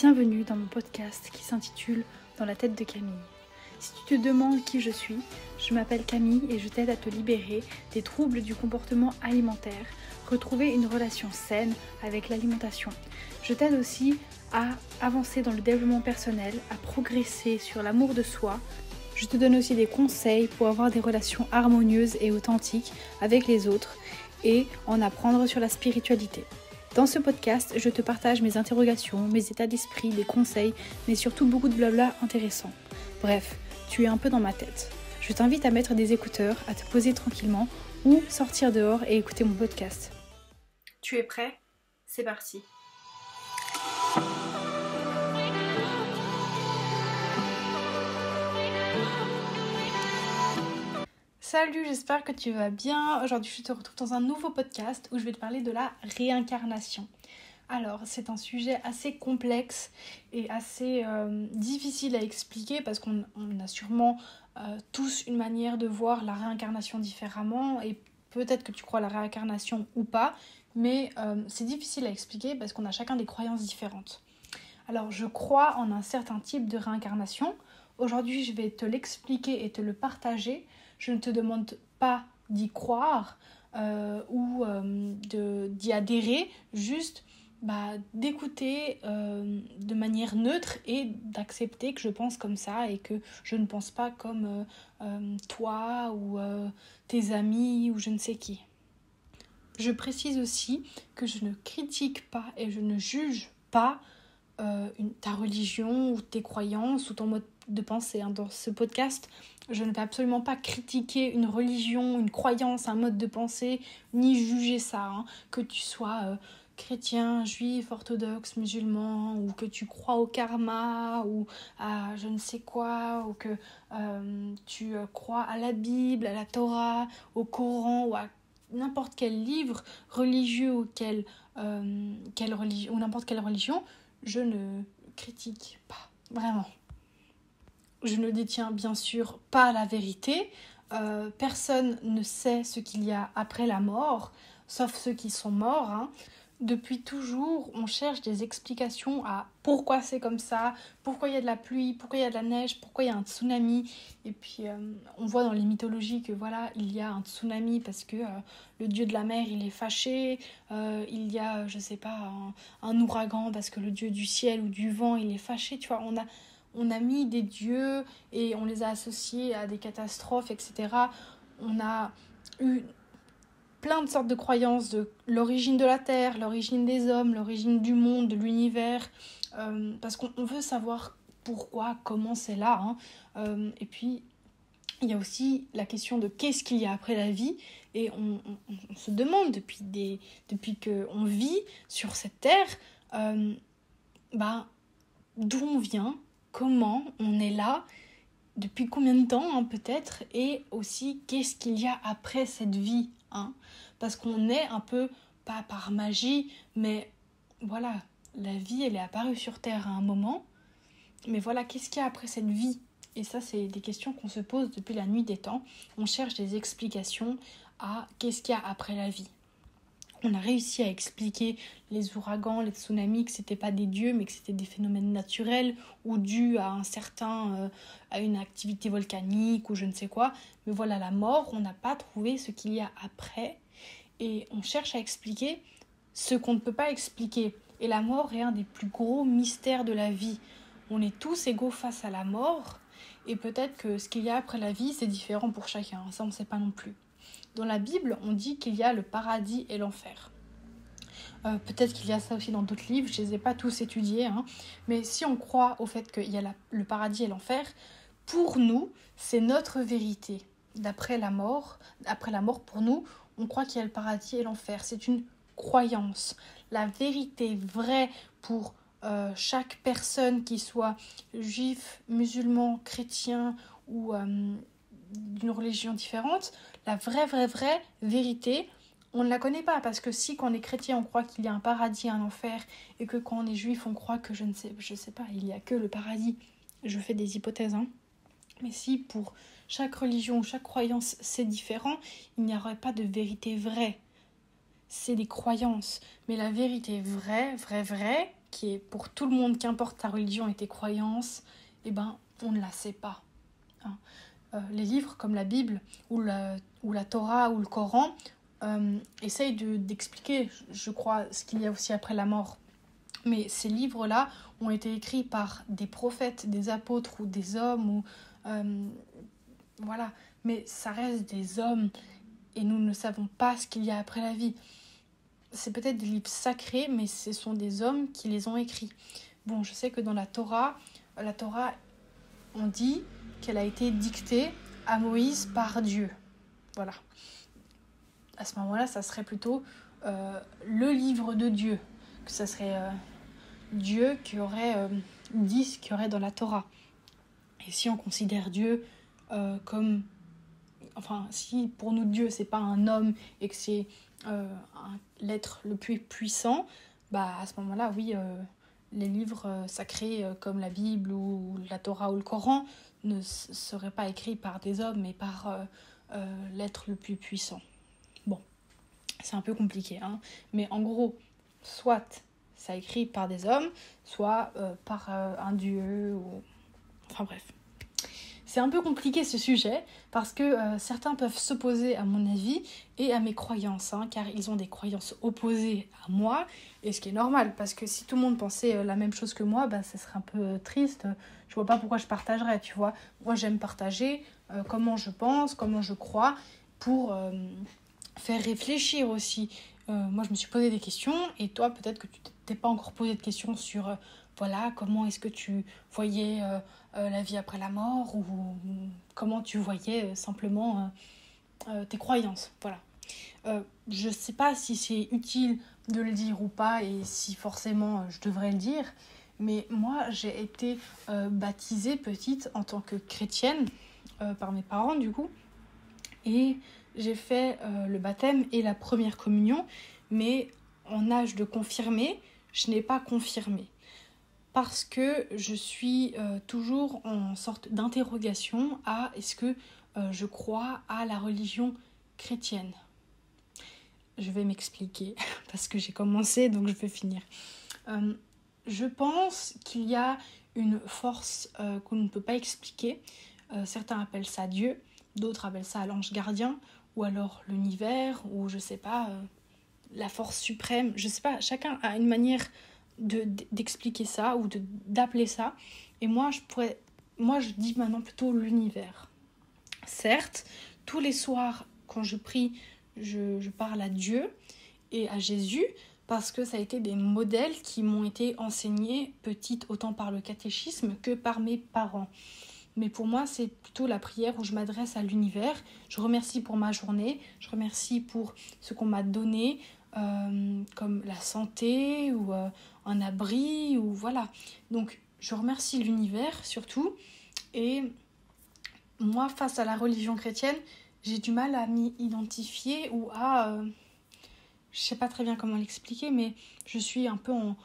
Bienvenue dans mon podcast qui s'intitule « Dans la tête de Camille ». Si tu te demandes qui je m'appelle Camille et je t'aide à te libérer des troubles du comportement alimentaire, retrouver une relation saine avec l'alimentation. Je t'aide aussi à avancer dans le développement personnel, à progresser sur l'amour de soi. Je te donne aussi des conseils pour avoir des relations harmonieuses et authentiques avec les autres et en apprendre sur la spiritualité. Dans ce podcast, je te partage mes interrogations, mes états d'esprit, des conseils, mais surtout beaucoup de blabla intéressant. Bref, tu es un peu dans ma tête. Je t'invite à mettre des écouteurs, à te poser tranquillement ou sortir dehors et écouter mon podcast. Tu es prêt ? C'est parti. Salut, j'espère que tu vas bien. Aujourd'hui, je te retrouve dans un nouveau podcast où je vais te parler de la réincarnation. Alors, c'est un sujet assez complexe et assez difficile à expliquer parce qu'on a sûrement tous une manière de voir la réincarnation différemment et peut-être que tu crois à la réincarnation ou pas, mais c'est difficile à expliquer parce qu'on a chacun des croyances différentes. Alors, je crois en un certain type de réincarnation. Aujourd'hui, je vais te l'expliquer et te le partager. Je ne te demande pas d'y croire ou d'y adhérer, juste d'écouter de manière neutre et d'accepter que je pense comme ça et que je ne pense pas comme toi ou tes amis ou je ne sais qui. Je précise aussi que je ne critique pas et je ne juge pas ta religion ou tes croyances ou ton mode de pensée. Dans ce podcast, je ne vais absolument pas critiquer une religion, une croyance, un mode de pensée, ni juger ça. Que tu sois chrétien, juif, orthodoxe, musulman, ou que tu crois au karma, ou à je ne sais quoi, ou que tu crois à la Bible, à la Torah, au Coran, ou à n'importe quel livre religieux ou n'importe quelle religion, je ne critique pas, vraiment. Je ne détiens bien sûr pas la vérité. Personne ne sait ce qu'il y a après la mort, sauf ceux qui sont morts. Depuis toujours, on cherche des explications à pourquoi c'est comme ça, pourquoi il y a de la pluie, pourquoi il y a de la neige, pourquoi il y a un tsunami. Et puis, on voit dans les mythologies que voilà, il y a un tsunami parce que le dieu de la mer, il est fâché. Il y a, je sais pas, un ouragan parce que le dieu du ciel ou du vent, il est fâché. Tu vois, on a mis des dieux et on les a associés à des catastrophes, etc. On a eu plein de sortes de croyances de l'origine de la Terre, l'origine des hommes, l'origine du monde, de l'univers, parce qu'on veut savoir pourquoi, comment c'est là. Et puis, il y a aussi la question de qu'est-ce qu'il y a après la vie, et on se demande depuis qu'on vit sur cette Terre, d'où on vient, comment on est là, depuis combien de temps peut-être, et aussi qu'est-ce qu'il y a après cette vie. Parce qu'on est un peu, pas par magie, mais voilà, la vie elle est apparue sur Terre à un moment, mais voilà, qu'est-ce qu'il y a après cette vie? Et ça, c'est des questions qu'on se pose depuis la nuit des temps. On cherche des explications à qu'est-ce qu'il y a après la vie. On a réussi à expliquer les ouragans, les tsunamis, que c'était pas des dieux, mais que c'était des phénomènes naturels ou dus à à une activité volcanique ou je ne sais quoi. Mais voilà, la mort, on n'a pas trouvé ce qu'il y a après. Et on cherche à expliquer ce qu'on ne peut pas expliquer. Et la mort est un des plus gros mystères de la vie. On est tous égaux face à la mort. Et peut-être que ce qu'il y a après la vie, c'est différent pour chacun. Ça, on ne sait pas non plus. Dans la Bible, on dit qu'il y a le paradis et l'enfer. Peut-être qu'il y a ça aussi dans d'autres livres, je ne les ai pas tous étudiés. Mais si on croit au fait qu'il y a le paradis et l'enfer, pour nous, c'est notre vérité. Après la mort, pour nous, on croit qu'il y a le paradis et l'enfer. C'est une croyance. La vérité vraie pour chaque personne, qui soit juif, musulman, chrétien ou d'une religion différente, la vraie vérité, on ne la connaît pas, parce que si quand on est chrétien on croit qu'il y a un paradis et un enfer, et que quand on est juif on croit que je sais pas, il n'y a que le paradis, je fais des hypothèses, mais si pour chaque religion ou chaque croyance c'est différent, il n'y aurait pas de vérité vraie, c'est des croyances. Mais la vérité vraie, qui est pour tout le monde, qu'importe ta religion et tes croyances, eh ben, on ne la sait pas. Hein. Les livres comme la Bible ou la Torah ou le Coran essayent d'expliquer, je crois, ce qu'il y a aussi après la mort. Mais ces livres-là ont été écrits par des prophètes, des apôtres ou des hommes, ou voilà. Mais ça reste des hommes et nous ne savons pas ce qu'il y a après la vie. C'est peut-être des livres sacrés, mais ce sont des hommes qui les ont écrits. Bon, je sais que dans la Torah, on dit qu'elle a été dictée à Moïse par Dieu. Voilà. À ce moment-là, ça serait plutôt le livre de Dieu, que ça serait Dieu qui aurait dit ce qu'il y aurait dans la Torah. Et si on considère Dieu comme... Enfin, si pour nous Dieu, c'est pas un homme et que c'est l'être le plus puissant, bah à ce moment-là, oui, les livres sacrés comme la Bible ou la Torah ou le Coran ne seraient pas écrits par des hommes, mais par l'être le plus puissant. Bon, c'est un peu compliqué, hein, mais en gros, soit ça écrit par des hommes, soit par un dieu, ou... Enfin bref. C'est un peu compliqué ce sujet, parce que certains peuvent s'opposer à mon avis et à mes croyances, hein, car ils ont des croyances opposées à moi, et ce qui est normal, parce que si tout le monde pensait la même chose que moi, bah, ça serait un peu triste. Je vois pas pourquoi je partagerais, tu vois. Moi, j'aime partager comment je pense, comment je crois, pour faire réfléchir aussi. Moi, je me suis posé des questions, et toi, peut-être que tu t'es pas encore posé de questions sur... Voilà, comment est-ce que tu voyais la vie après la mort, ou comment tu voyais simplement tes croyances. Voilà. Je ne sais pas si c'est utile de le dire ou pas et si forcément je devrais le dire, mais moi j'ai été baptisée petite en tant que chrétienne par mes parents du coup, et j'ai fait le baptême et la première communion, mais en âge de confirmer, je n'ai pas confirmé. Parce que je suis toujours en sorte d'interrogation à est-ce que je crois à la religion chrétienne. Je vais m'expliquer parce que j'ai commencé, donc je vais finir. Je pense qu'il y a une force qu'on ne peut pas expliquer. Certains appellent ça Dieu, d'autres appellent ça l'ange gardien, ou alors l'univers, ou je sais pas, la force suprême. Je sais pas, chacun a une manière d'expliquer ça ou d'appeler ça, et moi je dis maintenant plutôt l'univers. Certes, tous les soirs quand je prie, je parle à Dieu et à Jésus, parce que ça a été des modèles qui m'ont été enseignés petite, autant par le catéchisme que par mes parents. Mais pour moi, c'est plutôt la prière où je m'adresse à l'univers. Je remercie pour ma journée, je remercie pour ce qu'on m'a donné, comme la santé ou un abri, ou voilà. Donc je remercie l'univers surtout, et moi face à la religion chrétienne, j'ai du mal à m'y identifier ou à je sais pas très bien comment l'expliquer, mais je suis un peu en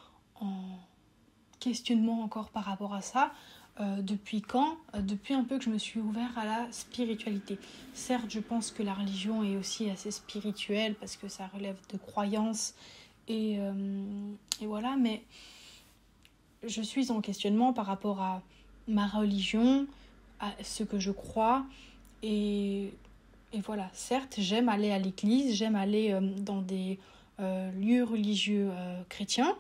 questionnement encore par rapport à ça. Depuis quand ? Depuis un peu que je me suis ouvert à la spiritualité. Certes, je pense que la religion est aussi assez spirituelle parce que ça relève de croyances et voilà, mais je suis en questionnement par rapport à ma religion, à ce que je crois, et voilà. Certes, j'aime aller à l'église, j'aime aller dans des lieux religieux chrétiens,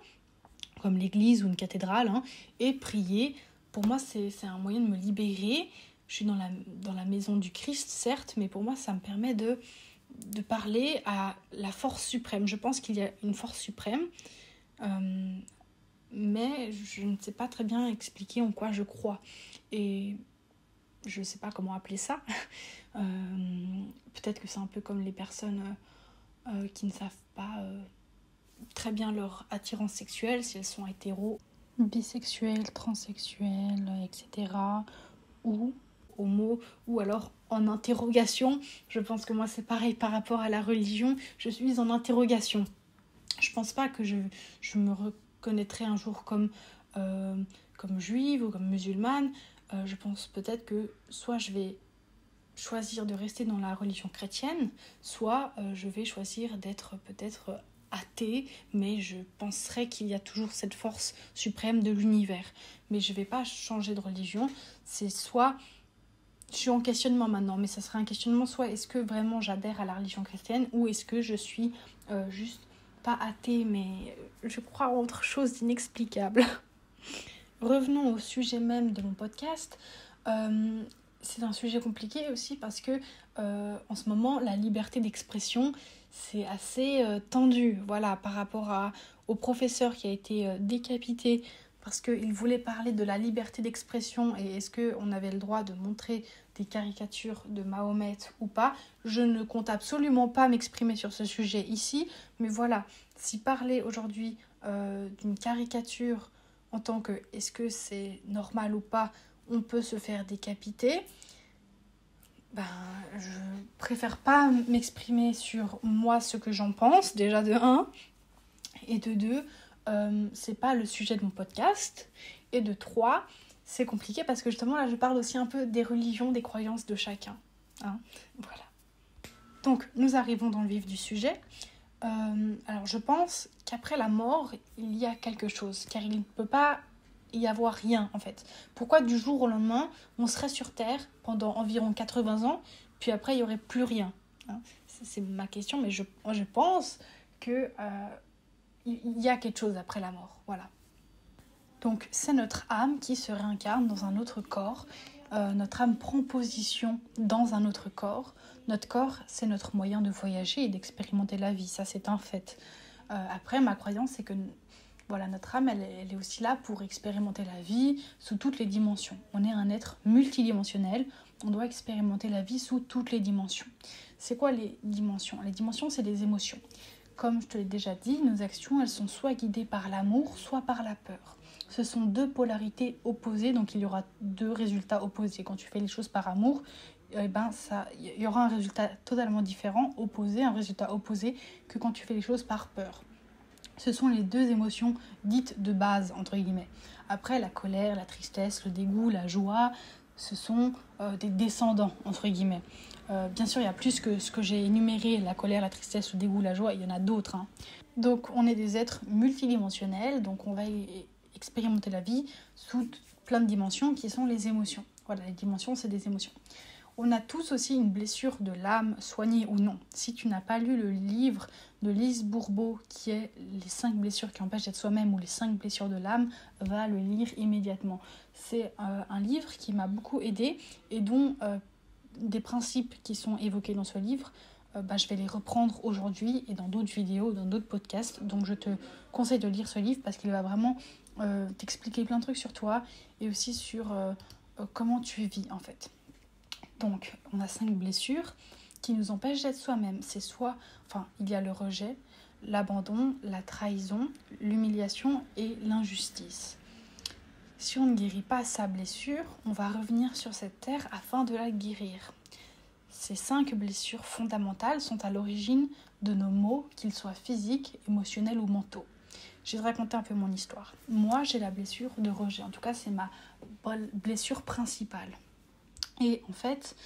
comme l'église ou une cathédrale, hein, et prier. Pour moi, c'est un moyen de me libérer. Je suis dans la maison du Christ, certes, mais pour moi, ça me permet de parler à la force suprême. Je pense qu'il y a une force suprême, mais je ne sais pas très bien expliquer en quoi je crois. Et je ne sais pas comment appeler ça. Peut-être que c'est un peu comme les personnes qui ne savent pas très bien leur attirance sexuelle, si elles sont hétéros, bisexuelles, transsexuelles, etc. ou homo, ou alors en interrogation. Je pense que moi c'est pareil par rapport à la religion, je suis en interrogation. Je pense pas que je me reconnaîtrai un jour comme juive ou comme musulmane. Je pense peut-être que soit je vais choisir de rester dans la religion chrétienne, soit je vais choisir d'être peut-être athée, mais je penserais qu'il y a toujours cette force suprême de l'univers. Mais je ne vais pas changer de religion. C'est soit... Je suis en questionnement maintenant, mais ça serait un questionnement soit est-ce que vraiment j'adhère à la religion chrétienne ou est-ce que je suis juste pas athée, mais je crois en autre chose d'inexplicable. Revenons au sujet même de mon podcast. C'est un sujet compliqué aussi parce que en ce moment, la liberté d'expression, c'est assez tendu. Voilà, par rapport au professeur qui a été décapité parce qu'il voulait parler de la liberté d'expression et est-ce qu'on avait le droit de montrer des caricatures de Mahomet ou pas. Je ne compte absolument pas m'exprimer sur ce sujet ici, mais voilà, si parler aujourd'hui d'une caricature en tant que est-ce que c'est normal ou pas, on peut se faire décapiter, je préfère pas m'exprimer sur moi ce que j'en pense, déjà de 1, et de 2, c'est pas le sujet de mon podcast, et de 3, c'est compliqué parce que justement là je parle aussi un peu des religions, des croyances de chacun. Voilà. Donc nous arrivons dans le vif du sujet. Alors je pense qu'après la mort, il y a quelque chose, car il ne peut pas y avoir rien en fait. Pourquoi du jour au lendemain, on serait sur Terre pendant environ 80 ans, puis après il n'y aurait plus rien, c'est ma question, mais je pense que il y a quelque chose après la mort, voilà. Donc c'est notre âme qui se réincarne dans un autre corps. Notre âme prend position dans un autre corps. Notre corps, c'est notre moyen de voyager et d'expérimenter la vie, ça c'est un fait. Après, ma croyance, c'est que voilà, notre âme, elle est aussi là pour expérimenter la vie sous toutes les dimensions. On est un être multidimensionnel, on doit expérimenter la vie sous toutes les dimensions. C'est quoi les dimensions ? Les dimensions, c'est les émotions. Comme je te l'ai déjà dit, nos actions, elles sont soit guidées par l'amour, soit par la peur. Ce sont deux polarités opposées, donc il y aura deux résultats opposés. Quand tu fais les choses par amour, il y aura un résultat totalement différent, opposé, un résultat opposé que quand tu fais les choses par peur. Ce sont les deux émotions dites de base, entre guillemets. Après, la colère, la tristesse, le dégoût, la joie, ce sont des descendants, entre guillemets. Bien sûr, il y a plus que ce que j'ai énuméré, la colère, la tristesse, le dégoût, la joie, il y en a d'autres. Donc, on est des êtres multidimensionnels, donc on va expérimenter la vie sous plein de dimensions qui sont les émotions. Voilà, les dimensions, c'est des émotions. On a tous aussi une blessure de l'âme, soignée ou non. Si tu n'as pas lu le livre de Lise Bourbeau, qui est Les 5 blessures qui empêchent d'être soi-même ou les 5 blessures de l'âme, va le lire immédiatement. C'est un livre qui m'a beaucoup aidée et dont des principes qui sont évoqués dans ce livre, je vais les reprendre aujourd'hui et dans d'autres vidéos, dans d'autres podcasts. Donc je te conseille de lire ce livre parce qu'il va vraiment t'expliquer plein de trucs sur toi et aussi sur comment tu vis en fait. Donc, on a 5 blessures qui nous empêchent d'être soi-même. Il y a le rejet, l'abandon, la trahison, l'humiliation et l'injustice. Si on ne guérit pas sa blessure, on va revenir sur cette terre afin de la guérir. Ces 5 blessures fondamentales sont à l'origine de nos maux, qu'ils soient physiques, émotionnels ou mentaux. Je vais te raconter un peu mon histoire. Moi, j'ai la blessure de rejet. En tout cas, c'est ma blessure principale. Et en fait,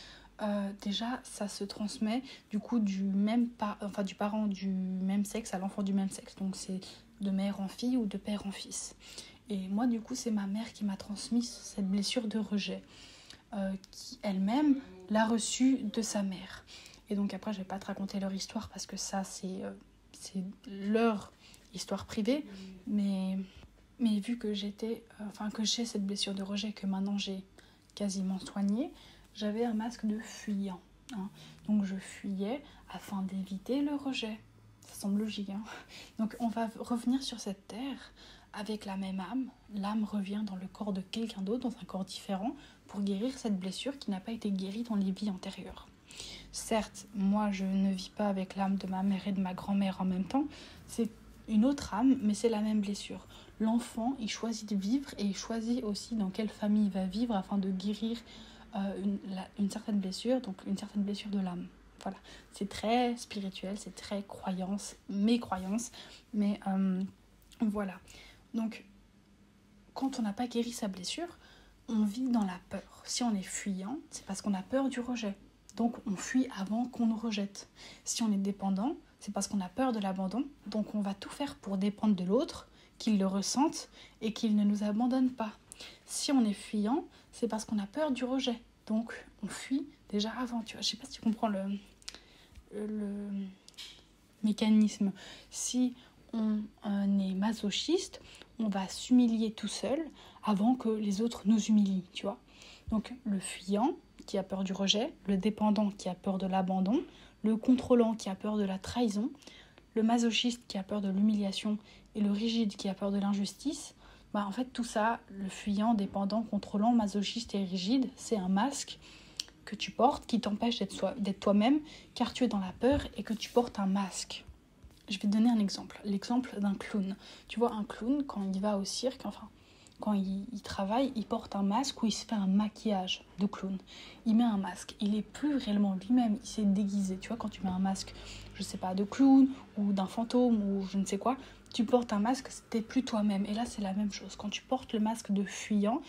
déjà, ça se transmet du coup du parent du même sexe à l'enfant du même sexe. Donc c'est de mère en fille ou de père en fils. Et moi, du coup, c'est ma mère qui m'a transmis cette blessure de rejet, qui elle-même l'a reçue de sa mère. Et donc après, je vais pas te raconter leur histoire parce que ça, c'est leur histoire privée. Mais vu que que j'ai cette blessure de rejet, que maintenant j'ai quasiment soignée, j'avais un masque de fuyant. Donc je fuyais afin d'éviter le rejet. Ça semble logique. Donc on va revenir sur cette terre avec la même âme. L'âme revient dans le corps de quelqu'un d'autre, dans un corps différent, pour guérir cette blessure qui n'a pas été guérie dans les vies antérieures. Certes, moi je ne vis pas avec l'âme de ma mère et de ma grand-mère en même temps. C'est une autre âme, mais c'est la même blessure. L'enfant, il choisit de vivre et il choisit aussi dans quelle famille il va vivre afin de guérir une certaine blessure, donc une certaine blessure de l'âme. Voilà, c'est très spirituel, c'est très mes croyances, mais voilà. Donc, quand on n'a pas guéri sa blessure, on vit dans la peur. Si on est fuyant, c'est parce qu'on a peur du rejet. Donc, on fuit avant qu'on nous rejette. Si on est dépendant, c'est parce qu'on a peur de l'abandon. Donc on va tout faire pour dépendre de l'autre, qu'il le ressente et qu'il ne nous abandonne pas. Si on est fuyant, c'est parce qu'on a peur du rejet. Donc on fuit déjà avant, tu vois. Je sais pas si tu comprends le mécanisme. Si on est masochiste, on va s'humilier tout seul avant que les autres nous humilient, tu vois. Donc le fuyant qui a peur du rejet, le dépendant qui a peur de l'abandon, le contrôlant qui a peur de la trahison, le masochiste qui a peur de l'humiliation et le rigide qui a peur de l'injustice, en fait tout ça, le fuyant, dépendant, contrôlant, masochiste et rigide, c'est un masque que tu portes qui t'empêche d'être toi-même car tu es dans la peur et que tu portes un masque. Je vais te donner un exemple, l'exemple d'un clown. Tu vois, un clown, quand il va au cirque, quand il travaille, il porte un masque ou il se fait un maquillage de clown. Il met un masque, il est plus réellement lui-même, il s'est déguisé. Tu vois, quand tu mets un masque, je sais pas, de clown ou d'un fantôme ou je ne sais quoi, tu portes un masque, t'es plus toi-même. Et là, c'est la même chose. Quand tu portes le masque de fuyant,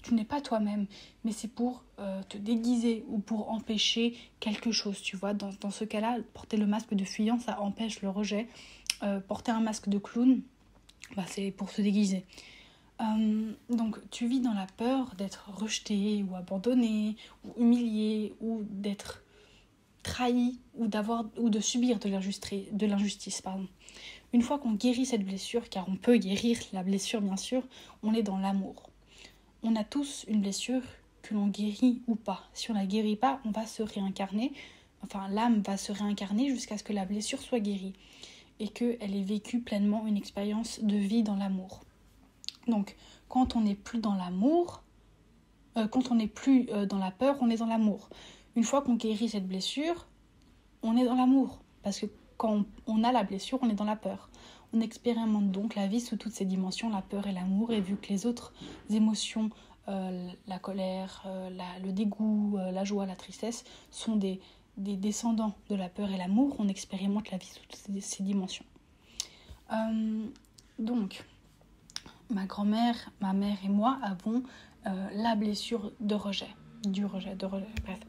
tu n'es pas toi-même, mais c'est pour te déguiser ou pour empêcher quelque chose. Tu vois, dans ce cas-là, porter le masque de fuyant, ça empêche le rejet. Porter un masque de clown, c'est pour se déguiser. Donc tu vis dans la peur d'être rejeté ou abandonné ou humilié ou d'être trahi ou de subir de l'injustice. Une fois qu'on guérit cette blessure, car on peut guérir la blessure bien sûr, on est dans l'amour. On a tous une blessure que l'on guérit ou pas. Si on la guérit pas, on va se réincarner, l'âme va se réincarner jusqu'à ce que la blessure soit guérie et qu'elle ait vécu pleinement une expérience de vie dans l'amour. Donc, quand on n'est plus dans l'amour, quand on n'est plus dans la peur, on est dans l'amour. Une fois qu'on guérit cette blessure, on est dans l'amour. Parce que quand on a la blessure, on est dans la peur. On expérimente donc la vie sous toutes ses dimensions, la peur et l'amour. Et vu que les autres émotions, la colère, le dégoût, la joie, la tristesse, sont des descendants de la peur et l'amour, on expérimente la vie sous toutes ces dimensions. Donc, ma grand-mère, ma mère et moi avons la blessure de rejet. Bref.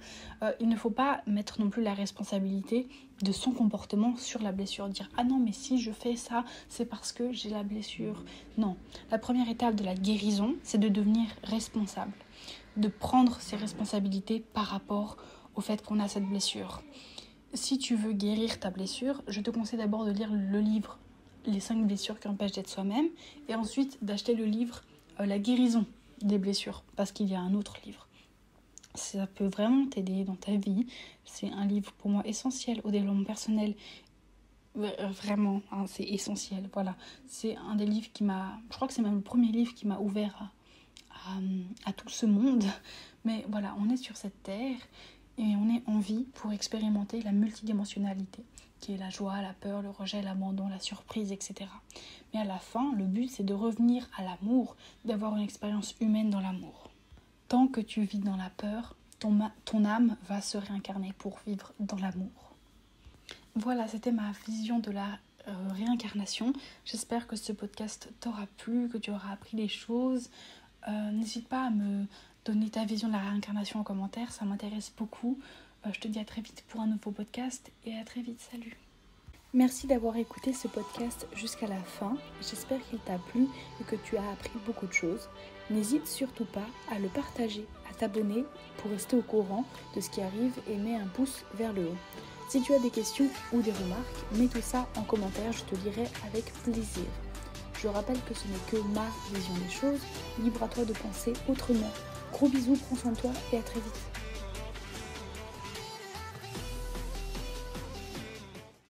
Il ne faut pas mettre non plus la responsabilité de son comportement sur la blessure. Dire « Ah non, mais si je fais ça, c'est parce que j'ai la blessure. » Non. La première étape de la guérison, c'est de devenir responsable. De prendre ses responsabilités par rapport au fait qu'on a cette blessure. Si tu veux guérir ta blessure, je te conseille d'abord de lire le livre « Les 5 blessures qui empêchent d'être soi-même » et ensuite d'acheter le livre « La guérison des blessures » parce qu'il y a un autre livre. Ça peut vraiment t'aider dans ta vie. C'est un livre pour moi essentiel au développement personnel. Vraiment, c'est essentiel. Voilà. C'est un des livres je crois que c'est même le premier livre qui m'a ouvert à tout ce monde. Mais voilà, on est sur cette terre et on est en vie pour expérimenter la multidimensionnalité, qui est la joie, la peur, le rejet, l'abandon, la surprise, etc. Mais à la fin, le but, c'est de revenir à l'amour, d'avoir une expérience humaine dans l'amour. Tant que tu vis dans la peur, ton âme va se réincarner pour vivre dans l'amour. Voilà, c'était ma vision de la réincarnation. J'espère que ce podcast t'aura plu, que tu auras appris des choses. N'hésite pas à me donner ta vision de la réincarnation en commentaire, ça m'intéresse beaucoup. Je te dis à très vite pour un nouveau podcast et à très vite, salut. Merci d'avoir écouté ce podcast jusqu'à la fin. J'espère qu'il t'a plu et que tu as appris beaucoup de choses. N'hésite surtout pas à le partager, à t'abonner pour rester au courant de ce qui arrive et mets un pouce vers le haut. Si tu as des questions ou des remarques, mets tout ça en commentaire, je te lirai avec plaisir. Je rappelle que ce n'est que ma vision des choses, libre à toi de penser autrement. Gros bisous, prends soin de toi et à très vite.